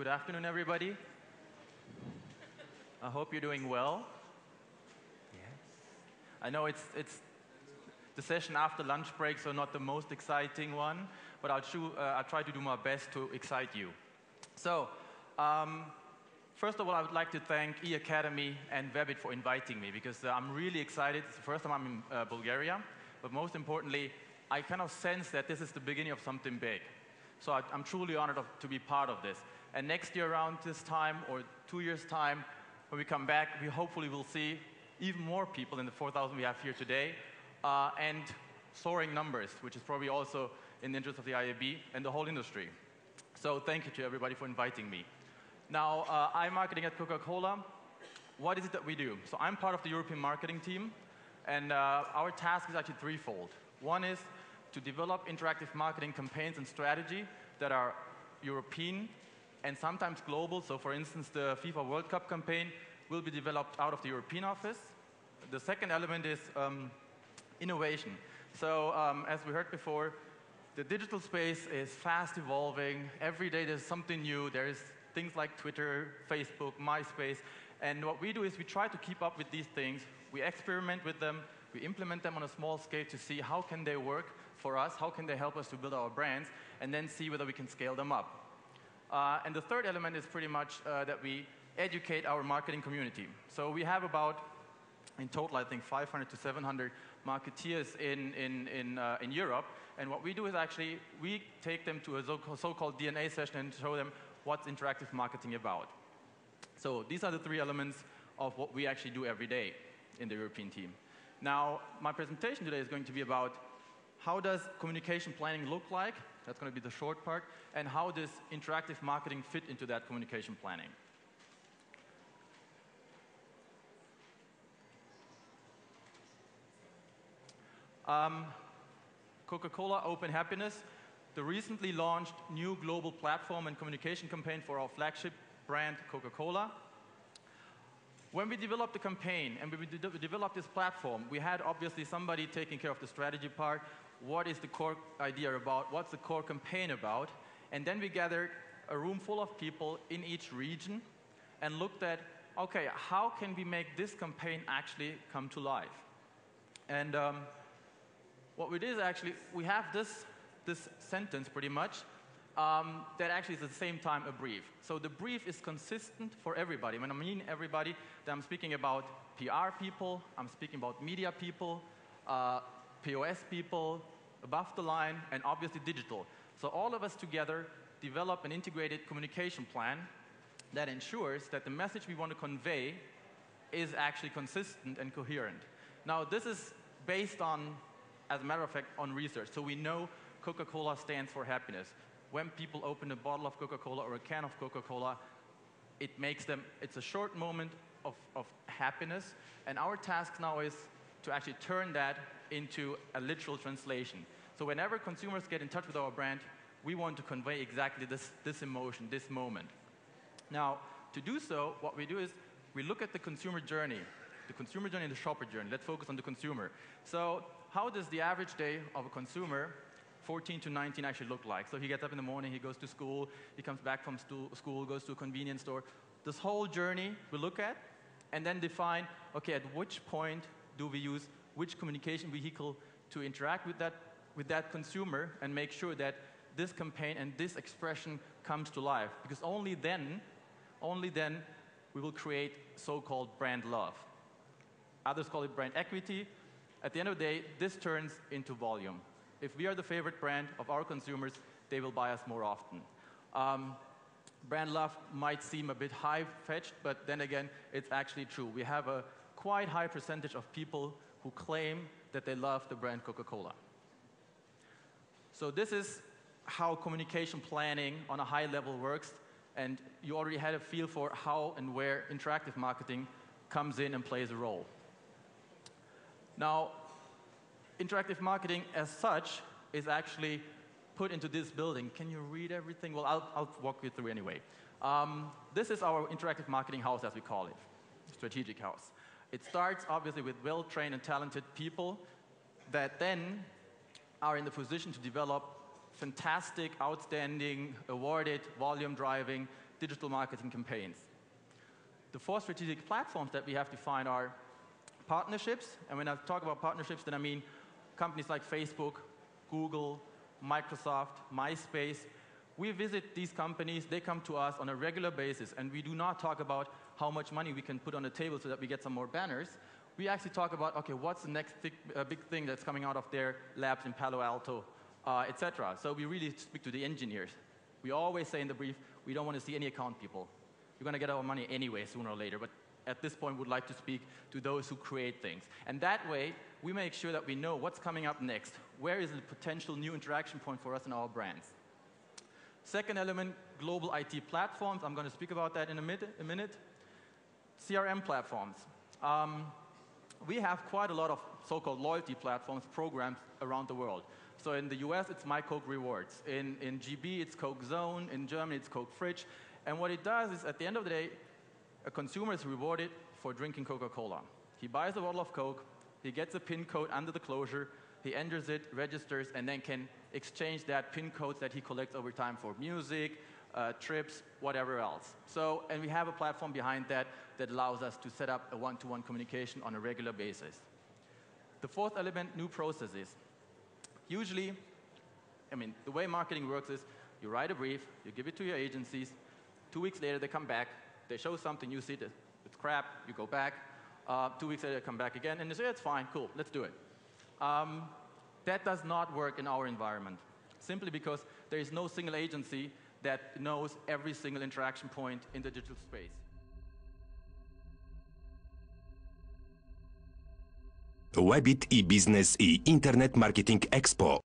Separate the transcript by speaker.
Speaker 1: Good afternoon, everybody. I hope you're doing well. Yes. I know it's the session after lunch break, so not the most exciting one, but I'll try to do my best to excite you. So, first of all, I would like to thank eAcademy and Webit for inviting me, because I'm really excited. It's the first time I'm in Bulgaria, but most importantly, I kind of sense that this is the beginning of something big. So I'm truly honored to be part of this. And next year around this time, or 2 years' time, when we come back, we hopefully will see even more people than the 4,000 we have here today, and soaring numbers, which is probably also in the interest of the IAB and the whole industry. So thank you to everybody for inviting me. Now, I'm marketing at Coca-Cola. What is it that we do? So I'm part of the European marketing team, and our task is actually threefold. One is to develop interactive marketing campaigns and strategy that are European and sometimes global. So for instance, the FIFA World Cup campaign will be developed out of the European office. The second element is innovation. So as we heard before, the digital space is fast evolving. Every day there's something new. There is things like Twitter, Facebook, MySpace. And what we do is we try to keep up with these things. We experiment with them. We implement them on a small scale to see how can they work for us, how can they help us to build our brands, and then see whether we can scale them up. And the third element is pretty much that we educate our marketing community. So we have about, in total, I think 500 to 700 marketeers in Europe. And what we do is actually, we take them to a so-called DNA session and show them what's interactive marketing about. So these are the three elements of what we actually do every day in the European team. Now, my presentation today is going to be about how does communication planning look like? That's going to be the short part. And how does interactive marketing fit into that communication planning? Coca-Cola Open Happiness, the recently launched new global platform and communication campaign for our flagship brand, Coca-Cola. When we developed the campaign and we developed this platform, we had obviously somebody taking care of the strategy part. What is the core idea about? What's the core campaign about? And then we gathered a room full of people in each region and looked at, okay, how can we make this campaign actually come to life? And what we did is actually, we have this sentence pretty much that actually is at the same time a brief. So the brief is consistent for everybody. When I mean everybody, then I'm speaking about PR people, I'm speaking about media people, POS people, above the line, and obviously digital. So all of us together develop an integrated communication plan that ensures that the message we want to convey is actually consistent and coherent. Now, this is based on, as a matter of fact, on research. So we know Coca-Cola stands for happiness. When people open a bottle of Coca-Cola or a can of Coca-Cola, it's a short moment of happiness. And our task now is to actually turn that into a literal translation. So whenever consumers get in touch with our brand, we want to convey exactly this emotion, this moment. Now, to do so, what we do is we look at the consumer journey and the shopper journey. Let's focus on the consumer. So how does the average day of a consumer 14 to 19 actually look like? So he gets up in the morning, he goes to school, he comes back from school, goes to a convenience store. This whole journey we look at and then define, okay, at which point do we use which communication vehicle to interact with that consumer and make sure that this campaign and this expression comes to life. Because only then we will create so-called brand love. Others call it brand equity. At the end of the day, this turns into volume. If we are the favorite brand of our consumers, they will buy us more often. Brand love might seem a bit high-fetched, but then again, it's actually true. We have a quite high percentage of people who claim that they love the brand Coca-Cola. So this is how communication planning on a high level works, and you already had a feel for how and where interactive marketing comes in and plays a role. Now, interactive marketing as such is actually put into this building. Can you read everything? Well, I'll walk you through anyway. This is our interactive marketing house, as we call it, strategic house. It starts obviously with well-trained and talented people that then are in the position to develop fantastic, outstanding, awarded, volume-driving digital marketing campaigns. The 4 strategic platforms that we have defined are partnerships, and when I talk about partnerships, then I mean companies like Facebook, Google, Microsoft, MySpace. We visit these companies, they come to us on a regular basis, and we do not talk about how much money we can put on the table so that we get some more banners. We actually talk about, okay, what's the next big thing that's coming out of their labs in Palo Alto, etc. So we really speak to the engineers. We always say in the brief, we don't want to see any account people. You're going to get our money anyway, sooner or later, but at this point, we'd like to speak to those who create things. And that way, we make sure that we know what's coming up next. Where is the potential new interaction point for us and our brands? Second element, global IT platforms. I'm going to speak about that in a minute. CRM platforms. We have quite a lot of so-called loyalty platforms, programs around the world. So in the US, it's My Coke Rewards. In GB, it's Coke Zone. In Germany, it's Coke Fridge. And what it does is, at the end of the day, a consumer is rewarded for drinking Coca-Cola. He buys a bottle of Coke, he gets a PIN code under the closure, he enters it, registers, and then can exchange that PIN codes that he collects over time for music, trips, whatever else. So, and we have a platform behind that that allows us to set up a one-to-one communication on a regular basis. The 4th element, new processes. Usually, I mean, the way marketing works is you write a brief, you give it to your agencies, 2 weeks later they come back, they show something, you see it, it's crap, you go back, 2 weeks later they come back again, and they say, it's fine, cool, let's do it. That does not work in our environment, simply because there is no single agency that knows every single interaction point in the digital space.
Speaker 2: Webit e-business i Internet Marketing Expo